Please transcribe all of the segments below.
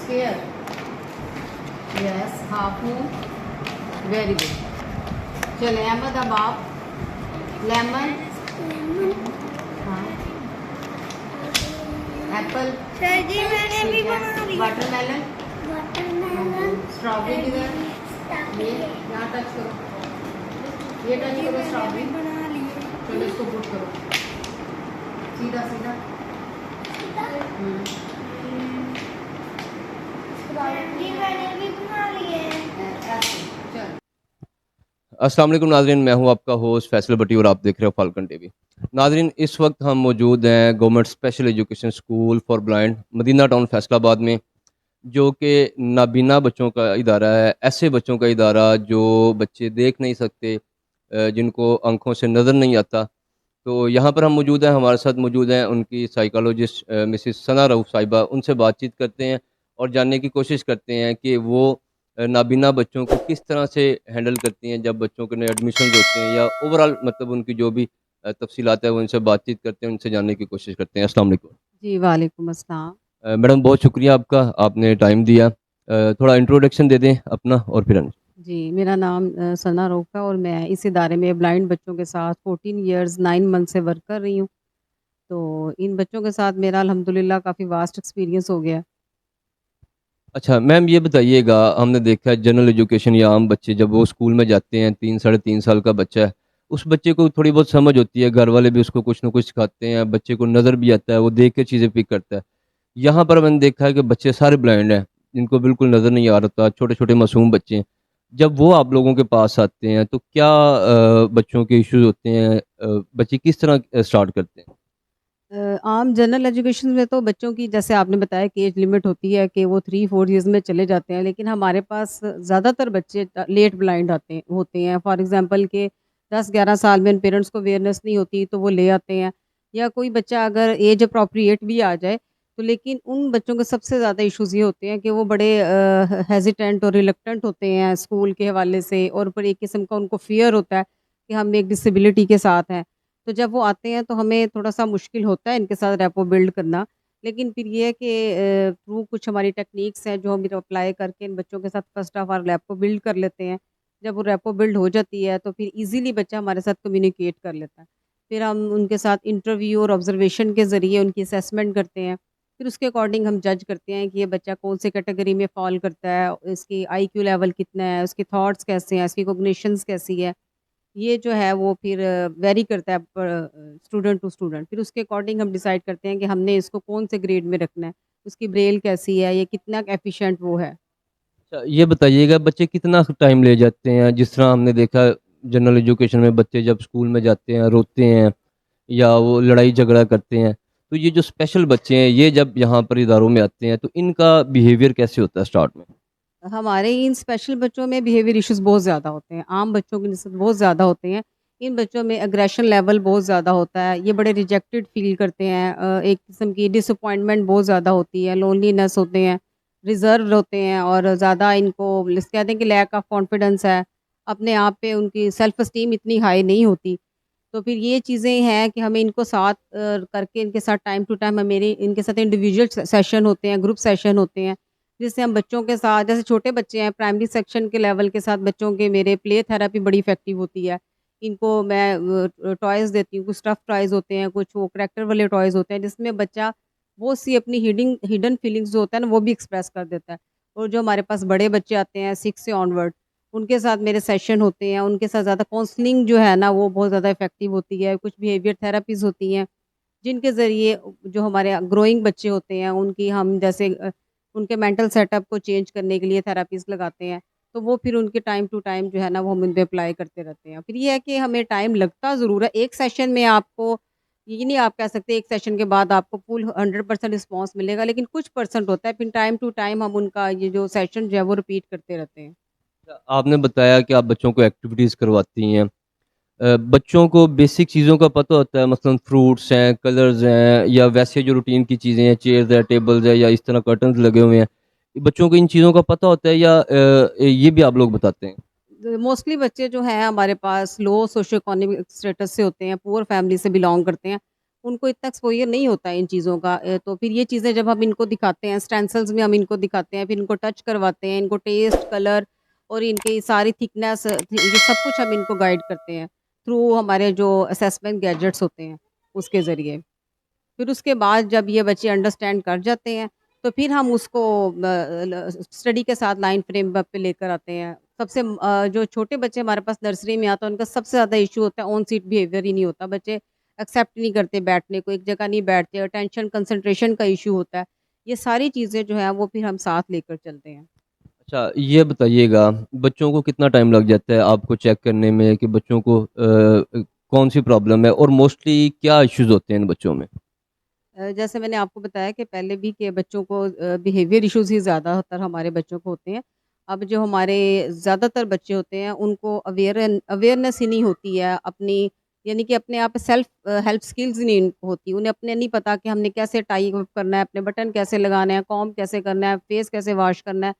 Square. Yes. Half moon. Very good. चले अहमद अब आप लेमन. हाँ. एप्पल. सर जी मैंने भी बना लिया। वाटरमेलन. वाटरमेलन। स्ट्रॉबेरी किधर? ये यहाँ टच करो. ये टच करो स्ट्रॉबेरी. बना लिए। चलो इसको पुट करो. सीधा सीधा. जी मैंने भी बना लिए। ऐसे. चल. अस्सलाम वालेकुम नाज़रीन, मैं हूं आपका होस्ट फैसल भट्टी और आप देख रहे हो फाल्कन टीवी। नाज़रीन, इस वक्त हम मौजूद हैं government special education school for blind Madina town Faisalabad में, जो कि नाबीना बच्चों का इदारा है। ऐसे बच्चों का इदारा जो बच्चे देख नहीं सकते, जिनको आंखों से नज़र नहीं आता। तो यहाँ पर हम मौजूद हैं, हमारे साथ मौजूद हैं उनकी साइकोलॉजिस्ट मिसिस सना रऊफ साहिबा। उनसे बातचीत करते हैं और जानने की कोशिश करते हैं कि वो नाबीना बच्चों को किस तरह से हैंडल करती हैं जब बच्चों के नए एडमिशन होते हैं, या ओवरऑल मतलब उनकी जो भी तफसीलात है वो उनसे बातचीत करते हैं, उनसे जानने की कोशिश करते हैं। अस्सलाम वालेकुम। जी वालेकुम अस्सलाम. मैडम, बहुत शुक्रिया आपका, आपने टाइम दिया। थोड़ा इंट्रोडक्शन दे दें अपना और फिर हम। जी, मेरा नाम सना रऊफ है और मैं इस इदारे में ब्लाइंड बच्चों के साथ 14 इयर्स 9 मंथ से वर्क कर रही हूँ। तो इन बच्चों के साथ मेरा अल्हम्दुलिल्लाह काफ़ी वास्ट एक्सपीरियंस हो गया। अच्छा मैम, ये बताइएगा, हमने देखा है जनरल एजुकेशन या आम बच्चे जब वो स्कूल में जाते हैं, 3 साढ़े 3 साल का बच्चा है, उस बच्चे को थोड़ी बहुत समझ होती है, घर वाले भी उसको कुछ ना कुछ सिखाते हैं, बच्चे को नज़र भी आता है, वो देख के चीज़ें पिक करता है। यहाँ पर मैंने देखा है कि बच्चे सारे ब्लाइंड हैं, जिनको बिल्कुल नज़र नहीं आ रहा, छोटे छोटे मासूम बच्चे हैं। जब वो आप लोगों के पास आते हैं तो क्या बच्चों के इश्यूज होते हैं, बच्चे किस तरह स्टार्ट करते हैं? आम जनरल एजुकेशन में तो बच्चों की जैसे आपने बताया कि एज लिमिट होती है कि वो 3-4 ईयर्स में चले जाते हैं, लेकिन हमारे पास ज़्यादातर बच्चे लेट ब्लाइंड होते हैं। फॉर एग्ज़ाम्पल के 10-11 साल में उन पेरेंट्स को अवेयरनेस नहीं होती तो वो ले आते हैं, या कोई बच्चा अगर एज अप्रोप्रिएट भी आ जाए तो, लेकिन उन बच्चों के सबसे ज़्यादा इश्यूज़ ये होते हैं कि वो बड़े हेजिटेंट और रिलक्टेंट होते हैं स्कूल के हवाले से, और फिर एक किस्म का उनको फ़ियर होता है कि हम एक डिसेबिलिटी के साथ हैं। तो जब वो आते हैं तो हमें थोड़ा-सा मुश्किल होता है इनके साथ रैपो बिल्ड करना। लेकिन फिर ये है कि थ्रू कुछ हमारी टेक्निक्स हैं जो हम अप्लाई करके इन बच्चों के साथ first of all rapport build कर लेते हैं। जब वो रैपो बिल्ड हो जाती है तो फिर ईज़िली बच्चा हमारे साथ कम्युनिकेट कर लेता है। फिर हम उनके साथ इंटरव्यू और ऑब्ज़र्वेशन के ज़रिए उनकी असेसमेंट करते हैं। फिर उसके अकॉर्डिंग हम जज करते हैं कि ये बच्चा कौन-से कैटेगरी में फ़ॉल करता है, इसकी आईक्यू लेवल कितना है, उसके थॉट्स कैसे हैं, इसकी कॉग्निशंस कैसी है। ये जो है वो फिर वेरी करता है स्टूडेंट टू स्टूडेंट। फिर उसके अकॉर्डिंग हम डिसाइड करते हैं कि हमने इसको कौन से ग्रेड में रखना है, उसकी ब्रेल कैसी है, ये कितना एफिशिएंट वो है। अच्छा, ये बताइएगा, बच्चे कितना टाइम ले जाते हैं? जिस तरह हमने देखा जनरल एजुकेशन में बच्चे जब स्कूल में जाते हैं रोते हैं या वो लड़ाई झगड़ा करते हैं, तो ये जो स्पेशल बच्चे हैं ये जब यहाँ पर इदारों में आते हैं तो इनका बिहेवियर कैसे होता है स्टार्ट में? हमारे इन स्पेशल बच्चों में बिहेवियर इश्यूज़ बहुत ज़्यादा होते हैं, आम बच्चों की निस्बत बहुत ज़्यादा होते हैं। इन बच्चों में एग्रेशन लेवल बहुत ज़्यादा होता है, ये बड़े रिजेक्टेड फ़ील करते हैं, एक किस्म की डिसअपॉइंटमेंट बहुत ज़्यादा होती है, लोनलीनेस होते हैं, रिज़र्व्ड होते हैं, और ज़्यादा इनको कहते हैं कि लैक ऑफ कॉन्फिडेंस है, अपने आप पे उनकी सेल्फ एस्टीम इतनी हाई नहीं होती। तो फिर ये चीज़ें हैं कि हमें इनको साथ करके इनके साथ टाइम टू टाइम मेरे इनके साथ इंडिविजुअल सेशन होते हैं, ग्रुप सेशन होते हैं, जिससे हम बच्चों के साथ, जैसे छोटे बच्चे हैं प्राइमरी सेक्शन के लेवल के साथ बच्चों के, मेरे प्ले थेरेपी बड़ी इफ़ेक्टिव होती है। इनको मैं टॉयज़ देती हूँ, कुछ स्टफ़ टॉयज़ होते हैं, कुछ वो करैक्टर वाले टॉयज़ होते हैं, जिसमें बच्चा वो सी अपनी हिडन फीलिंग्स जो होता है ना, वो भी एक्सप्रेस कर देता है। और जो हमारे पास बड़े बच्चे आते हैं 6 से ऑनवर्ड, उनके साथ मेरे सेशन होते हैं, उनके साथ ज़्यादा काउंसलिंग जो है ना, वो बहुत ज़्यादा इफ़ेक्टिव होती है। कुछ बिहेवियर थेरेपीज़ होती हैं, जिनके ज़रिए जो हमारे ग्रोइंग बच्चे होते हैं, उनकी हम जैसे उनके मेंटल सेटअप को चेंज करने के लिए थेरेपीज़ लगाते हैं। तो वो फिर उनके टाइम टू टाइम जो है ना, वो हम उन पे अप्लाई करते रहते हैं। फिर ये है कि हमें टाइम लगता ज़रूर है। एक सेशन में आपको ये नहीं आप कह सकते एक सेशन के बाद आपको फुल 100% रिस्पॉन्स मिलेगा, लेकिन कुछ परसेंट होता है, फिर टाइम टू टाइम हम उनका ये जो सेशन जो है वो रिपीट करते रहते हैं। आपने बताया कि आप बच्चों को एक्टिविटीज़ करवाती हैं। बच्चों को बेसिक चीज़ों का पता होता है, मसलन फ्रूट्स हैं, कलर्स हैं, या वैसे जो रूटीन की चीज़ें हैं, चेयर्स है, टेबल्स है, या इस तरह कर्टन्स लगे हुए हैं, बच्चों को इन चीज़ों का पता होता है, या ये भी आप लोग बताते हैं? मोस्टली बच्चे जो हैं हमारे पास लो सोशियो इकोनॉमिक स्टेटस से होते हैं, पुअर फैमिली से बिलॉन्ग करते हैं। उनको इतना एक्सपोज़र नहीं होता है इन चीज़ों का। तो फिर ये चीज़ें जब हम इनको दिखाते हैं, स्टेंसिल्स में हम इनको दिखाते हैं, फिर इनको टच करवाते हैं, इनको टेस्ट, कलर और इनकी सारी थिकनेस ये सब कुछ हम इनको गाइड करते हैं, थ्रू हमारे जो असेसमेंट गैजेट्स होते हैं, उसके ज़रिए। फिर उसके बाद जब ये बच्चे अंडरस्टैंड कर जाते हैं, तो फिर हम उसको स्टडी के साथ लाइन फ्रेम पे लेकर आते हैं। जो छोटे बच्चे हमारे पास नर्सरी में आते हैं, उनका सबसे ज़्यादा इश्यू होता है ऑन सीट बिहेवियर ही नहीं होता। बच्चे एक्सेप्ट नहीं करते बैठने को, एक जगह नहीं बैठते, अटेंशन, कंसंट्रेशन का इश्यू होता है। ये सारी चीज़ें जो हैं, वो फिर हम साथ लेकर चलते हैं। अच्छा, ये बताइएगा बच्चों को कितना टाइम लग जाता है आपको चेक करने में कि बच्चों को कौन-सी प्रॉब्लम है और मोस्टली क्या इश्यूज़ होते हैं इन बच्चों में? जैसे मैंने आपको बताया कि पहले भी कि बच्चों को बिहेवियर इश्यूज़ ही ज़्यादातर हमारे बच्चों को होते हैं। अब जो हमारे ज़्यादातर बच्चे होते हैं उनको अवेयरनेस ही नहीं होती है अपनी यानी कि अपने आप सेल्फ हेल्प स्किल्स ही नहीं होती। उन्हें अपने नहीं पता कि हमने कैसे टाई अप करना है, अपने बटन कैसे लगाने हैं, कॉम्ब कैसे करना है, फेस कैसे वॉश करना है,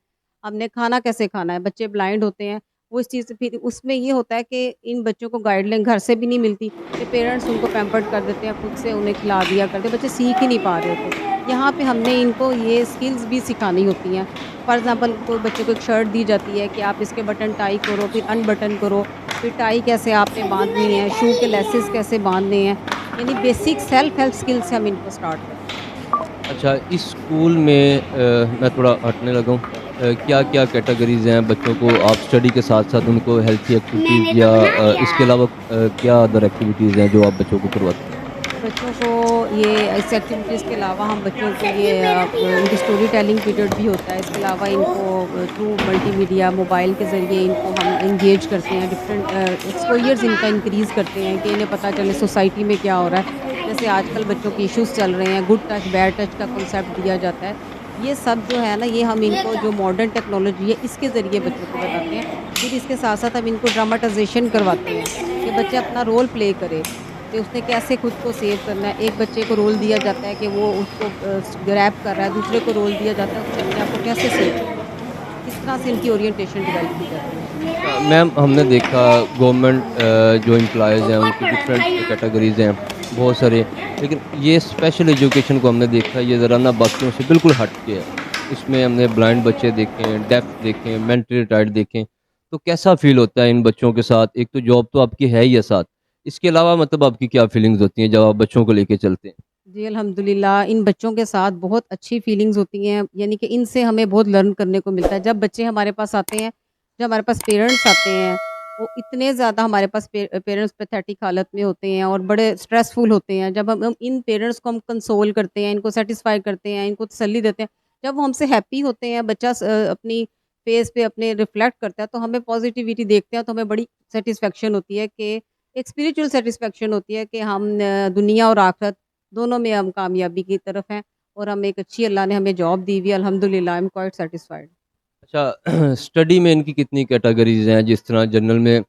हमने खाना कैसे खाना है। बच्चे ब्लाइंड होते हैं, वो इस चीज़ से फिर उसमें ये होता है कि इन बच्चों को गाइडलाइन घर से भी नहीं मिलती। कि पेरेंट्स उनको पैम्पर्ड कर देते हैं, खुद से उन्हें खिला दिया करते हैं, बच्चे सीख ही नहीं पा रहे होते। यहाँ पे हमने इनको ये स्किल्स भी सिखानी होती हैं। फॉर एग्ज़ाम्पल कोई बच्चे को एक शर्ट दी जाती है कि आप इसके बटन टाई करो, फिर अनबटन करो, फिर टाई कैसे आपने बाँधनी है, शू के लेसेस कैसे बाँधने हैं। यानी बेसिक सेल्फ हेल्प स्किल्स से हम इनको स्टार्ट करते हैं। अच्छा, इस स्कूल में मैं थोड़ा हटने लगा हूँ। क्या-क्या कैटेगरीज़ हैं बच्चों को आप स्टडी के साथ-साथ उनको हेल्थी मैंने एक्टिविटीज़ तो या बना लिया इसके अलावा क्या अदर एक्टिविटीज़ हैं जो आप बच्चों को करवाते हैं? बच्चों को ये इस एक्टिविटीज़ के अलावा हम बच्चों को ये मैंने इनकी स्टोरी टेलिंग पीरियड भी होता है। इसके अलावा इनको थ्रू मल्टीमीडिया मोबाइल के ज़रिए इनको हम एंगेज करते हैं, डिफरेंट एक्सपोज़र्स इनका इंक्रीज़ करते हैं कि इन्हें पता चले सोसाइटी में क्या हो रहा है। जैसे आजकल बच्चों के इश्यूज़ चल रहे हैं, गुड टच, बैड टच का कॉन्सेप्ट दिया जाता है। ये सब जो है ना, ये हम इनको जो मॉडर्न टेक्नोलॉजी है, इसके ज़रिए बच्चों को बताते हैं। फिर इसके साथ-साथ हम इनको ड्रामाटाइज़ेशन करवाते हैं कि बच्चे अपना रोल प्ले करे। कि उसने कैसे खुद को सेव करना है। एक बच्चे को रोल दिया जाता है कि वो उसको ग्रैब कर रहा है, दूसरे को रोल दिया जाता है उसने अपने आप को कैसे सेव करना है। इस तरह से इनकी ओरिएंटेशन डेवलप की जाती है। मैम हमने देखा गवर्नमेंट जो एम्प्लॉइज़ हैं उनकी डिफरेंट कैटेगरीज़ हैं बहुत सारे, लेकिन ये स्पेशल एजुकेशन को हमने देखा ये ज़रा ना बाकियों से बिल्कुल हट के है। इसमें हमने ब्लाइंड बच्चे देखे हैं, डेफ देखे हैं, मेंटली रिटार्ड देखे हैं। तो कैसा फ़ील होता है इन बच्चों के साथ? एक तो जॉब तो आपकी है ही है साथ, इसके अलावा मतलब आपकी क्या फीलिंग्स होती हैं जब आप बच्चों को लेके चलते हैं? जी, अल्हम्दुलिल्लाह इन बच्चों के साथ बहुत अच्छी फीलिंग्स होती हैं, यानी कि इनसे हमें बहुत लर्न करने को मिलता है। जब बच्चे हमारे पास आते हैं, जब हमारे पास पेरेंट्स आते हैं, वो इतने ज़्यादा हमारे पास पेरेंट्स पैथेटिक हालत में होते हैं और बड़े स्ट्रेसफुल होते हैं। जब हम इन पेरेंट्स को हम कंसोल करते हैं, इनको सैटिस्फाई करते हैं, इनको तसल्ली देते हैं, जब वो हमसे हैप्पी होते हैं, बच्चा अपनी फेस पे अपने रिफ्लेक्ट करता है, तो हमें पॉज़िटिविटी देखते हैं, तो हमें बड़ी सैटिस्फैक्शन होती है कि एक स्पिरिचुअल सैटिस्फैक्शन होती है कि हम दुनिया और आखिरत दोनों में हम कामयाबी की तरफ हैं और हम एक अच्छी अल्लाह ने हमें जॉब दी हुई है अल्हम्दुलिल्लाह आई एम क्वाइट सैटिस्फाइड। अच्छा स्टडी में इनकी कितनी कैटेगरीज़ हैं? जिस तरह जनरल में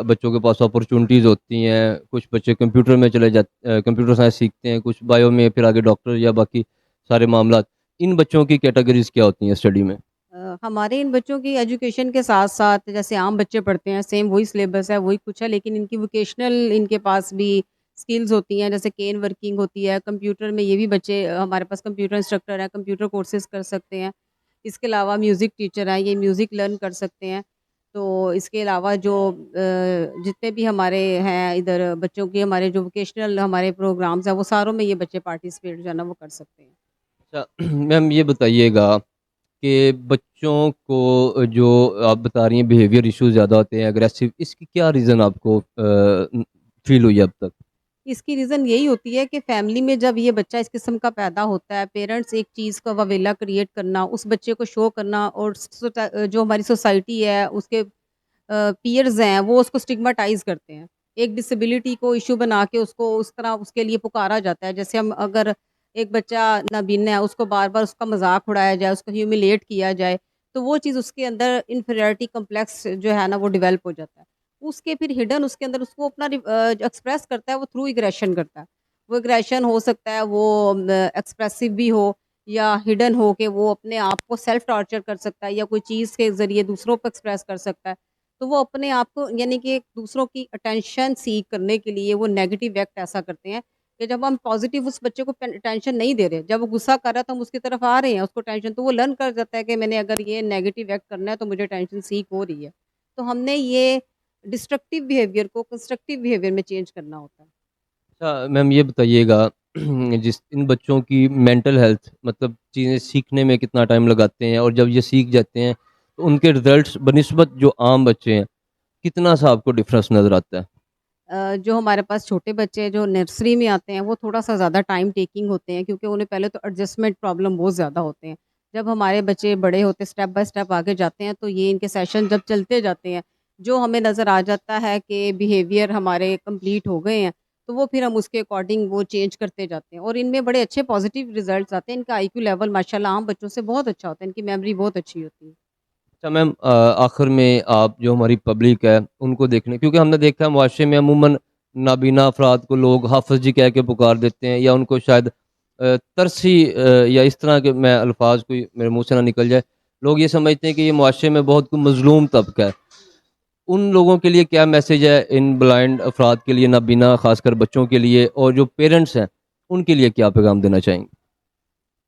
बच्चों के पास अपॉर्च्युनिटीज़ होती हैं, कुछ बच्चे कंप्यूटर में कंप्यूटर साइंस सीखते हैं, कुछ बायो में फिर आगे डॉक्टर या बाकी सारे मामलात। इन बच्चों की कैटेगरीज़ क्या होती हैं स्टडी में? हमारे इन बच्चों की एजुकेशन के साथ-साथ जैसे आम बच्चे पढ़ते हैं, सेम वही सिलेबस है, वही कुछ है, लेकिन इनकी वोकेशनल इनके पास भी स्किल्स होती हैं, जैसे केन वर्किंग होती है, कंप्यूटर में ये भी बच्चे हमारे पास कंप्यूटर इंस्ट्रक्टर हैं, कंप्यूटर कोर्सेज़ कर सकते हैं। इसके अलावा म्यूज़िक टीचर हैं, ये म्यूज़िक लर्न कर सकते हैं। तो इसके अलावा जो जितने भी हमारे हैं इधर बच्चों के हमारे जो वोकेशनल हमारे प्रोग्राम्स हैं, वो सारों में ये बच्चे पार्टिसिपेट जो है ना, वो कर सकते हैं। अच्छा मैम ये बताइएगा कि बच्चों को जो आप बता रही हैं बिहेवियर इश्यूज़ ज़्यादा होते हैं, एग्रेसिव, इसकी क्या रीज़न आपको फ़ील हुई है अब तक? इसकी रीज़न यही होती है कि फैमिली में जब ये बच्चा इस किस्म का पैदा होता है, पेरेंट्स एक चीज़ का रवेला क्रिएट करना, उस बच्चे को शो करना और जो हमारी सोसाइटी है, उसके पीयर्स हैं, वो उसको स्टिग्माटाइज़ करते हैं। एक डिसेबिलिटी को इश्यू बना के उसको उस तरह उसके लिए पुकारा जाता है। जैसे हम अगर एक बच्चा नाबीना है, उसको बार-बार उसका मज़ाक उड़ाया जाए, उसको ह्यूमिलिएट किया जाए, तो वो चीज़ उसके अंदर इन्फीरियॉरिटी कॉम्प्लेक्स जो है ना, वो डेवलप हो जाता है। उसके फिर हिडन उसके अंदर उसको अपना जो एक्सप्रेस करता है वो थ्रू एग्रेशन करता है। वो एग्रेशन हो सकता है वो एक्सप्रेसिव भी हो या हिडन हो के वो अपने आप को सेल्फ टॉर्चर कर सकता है या कोई चीज़ के ज़रिए दूसरों को एक्सप्रेस कर सकता है। तो वो अपने आप को यानी कि दूसरों की अटेंशन सीक करने के लिए वो नेगेटिव एक्ट ऐसा करते हैं कि जब हम पॉज़िटिव उस बच्चे को टेंशन नहीं दे रहे, जब वो गुस्सा कर रहा है तो हम उसकी तरफ आ रहे हैं, उसको टेंशन तो वो लर्न कर जाता है कि मैंने अगर ये नेगेटिव एक्ट करना है तो मुझे टेंशन सीक हो रही है। तो हमने ये डिस्ट्रक्टिव बिहेवियर को कंस्ट्रक्टिव बिहेवियर में चेंज करना होता है। अच्छा मैम ये बताइएगा जिस इन बच्चों की मेंटल हेल्थ मतलब चीज़ें सीखने में कितना टाइम लगाते हैं और जब ये सीख जाते हैं तो उनके रिजल्ट्स बनिस्बत जो आम बच्चे हैं कितना सा आपको डिफरेंस नज़र आता है? जो हमारे पास छोटे बच्चे हैं जो नर्सरी में आते हैं वो थोड़ा-सा ज़्यादा टाइम टेकिंग होते हैं क्योंकि उन्हें पहले तो एडजस्टमेंट प्रॉब्लम बहुत ज़्यादा होते हैं। जब हमारे बच्चे बड़े होते स्टेप बाय स्टेप आगे जाते हैं तो ये इनके सेशन जब चलते जाते हैं, जो हमें नज़र आ जाता है कि बिहेवियर हमारे कंप्लीट हो गए हैं, तो वो फिर हम उसके अकॉर्डिंग वो चेंज करते जाते हैं और इनमें बड़े अच्छे पॉजिटिव रिजल्ट्स आते हैं। इनका आईक्यू लेवल माशाल्लाह आम बच्चों से बहुत अच्छा होता है, इनकी मेमोरी बहुत अच्छी होती है। अच्छा मैम आखिर में आप जो हमारी पब्लिक है उनको देखने क्योंकि हमने देखा है मुआशरे में अमूमन नाबीना अफराद को लोग हाफ़िज़ जी कह के पुकार देते हैं या उनको शायद तरसी या इस तरह के मैं अल्फाज कोई मेरे मुंह से ना निकल जाए लोग ये समझते हैं कि ये मुआशरे में बहुत कोई मज़लूम तबका है उन लोगों के लिए क्या मैसेज है इन ब्लाइंड अफराद के लिए नाबीना खासकर बच्चों के लिए और जो पेरेंट्स हैं उनके लिए क्या पैगाम देना चाहेंगे?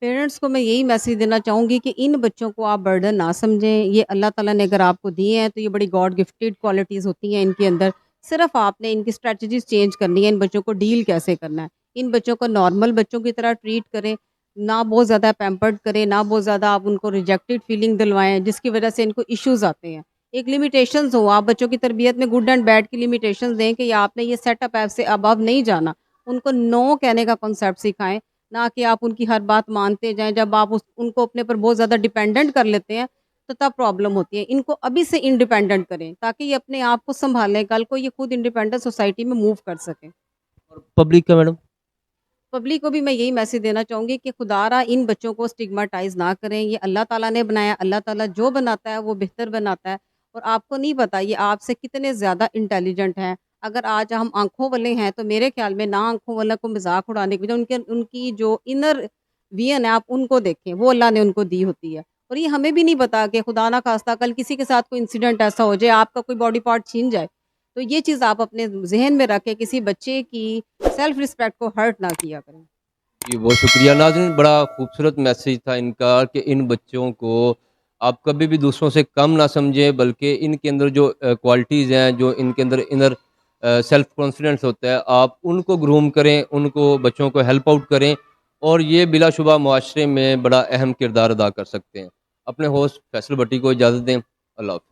पेरेंट्स को मैं यही मैसेज देना चाहूँगी कि इन बच्चों को आप बर्डन ना समझें। ये अल्लाह ताला ने अगर आपको दिए हैं तो ये बड़ी गॉड गिफ्टेड क्वालिटीज़ होती हैं इनके अंदर। सिर्फ़ आपने इनकी स्ट्रैटेजीज़ चेंज करनी है, इन बच्चों को डील कैसे करना है। इन बच्चों को नॉर्मल बच्चों की तरह ट्रीट करें, ना बहुत ज़्यादा पैम्पर्ड करें, ना बहुत ज़्यादा आप उनको रिजेक्टेड फीलिंग दिलवाएँ जिसकी वज़ह से इनको इश्यूज़ आते हैं। एक लिमिटेशंस हो, आप बच्चों की तरबियत में गुड एंड बैड की लिमिटेशंस दें कि आपने ये सेटअप ऐप से अबव नहीं जाना। उनको नो कहने का कॉन्सेप्ट सिखाएँ। ना कि आप उनकी हर बात मानते जाएँ, जब आप उनको अपने पर बहुत ज़्यादा डिपेंडेंट कर लेते हैं, तो तब प्रॉब्लम होती है। इनको अभी से इंडिपेंडेंट करें, ताकि ये अपने आप को सँभालें, कल को ये खुद इंडिपेंडेंट सोसाइटी में मूव कर सकें। और पब्लिक का मैडम? पब्लिक को भी मैं यही मैसेज देना चाहूँगी कि खुदारा इन बच्चों को स्टिग्माटाइज़ ना करें, ये अल्लाह ताला ने बनाया, अल्लाह ताला जो बनाता है वो बेहतर बनाता है और आपको नहीं पता ये आपसे कितने ज़्यादा इंटेलिजेंट हैं। अगर आज हम आँखों वाले हैं, तो मेरे ख़्याल में ना आँखों वालों को मज़ाक उड़ाने की बजाय उनके उनकी जो इनर विज़न है आप उनको देखें, वो अल्लाह ने उनको दी होती है। और ये हमें भी नहीं पता कि खुदा ना ख़ास्ता कल किसी के साथ कोई इंसिडेंट ऐसा हो जाए, आपका कोई बॉडी पार्ट छीन जाए। तो ये चीज़ आप अपने ज़हन में रख के किसी बच्चे की सेल्फ रिस्पेक्ट को हर्ट ना किया करें। जी, बहुत शुक्रिया नाज़रीन बड़ा खूबसूरत मैसेज था इनका कि इन बच्चों को आप कभी भी दूसरों से कम ना समझें बल्कि इनके अंदर जो क्वालिटीज़ हैं, जो इनके अंदर इनर सेल्फ कॉन्फिडेंस होता है, आप उनको ग्रूम करें, उनको बच्चों को हेल्प आउट करें और ये बिलाशुबा मुआशरे में बड़ा अहम किरदार अदा कर सकते हैं। अपने होस्ट फैसल भट्टी को इजाज़त दें। अल्लाह हाफ़िज़।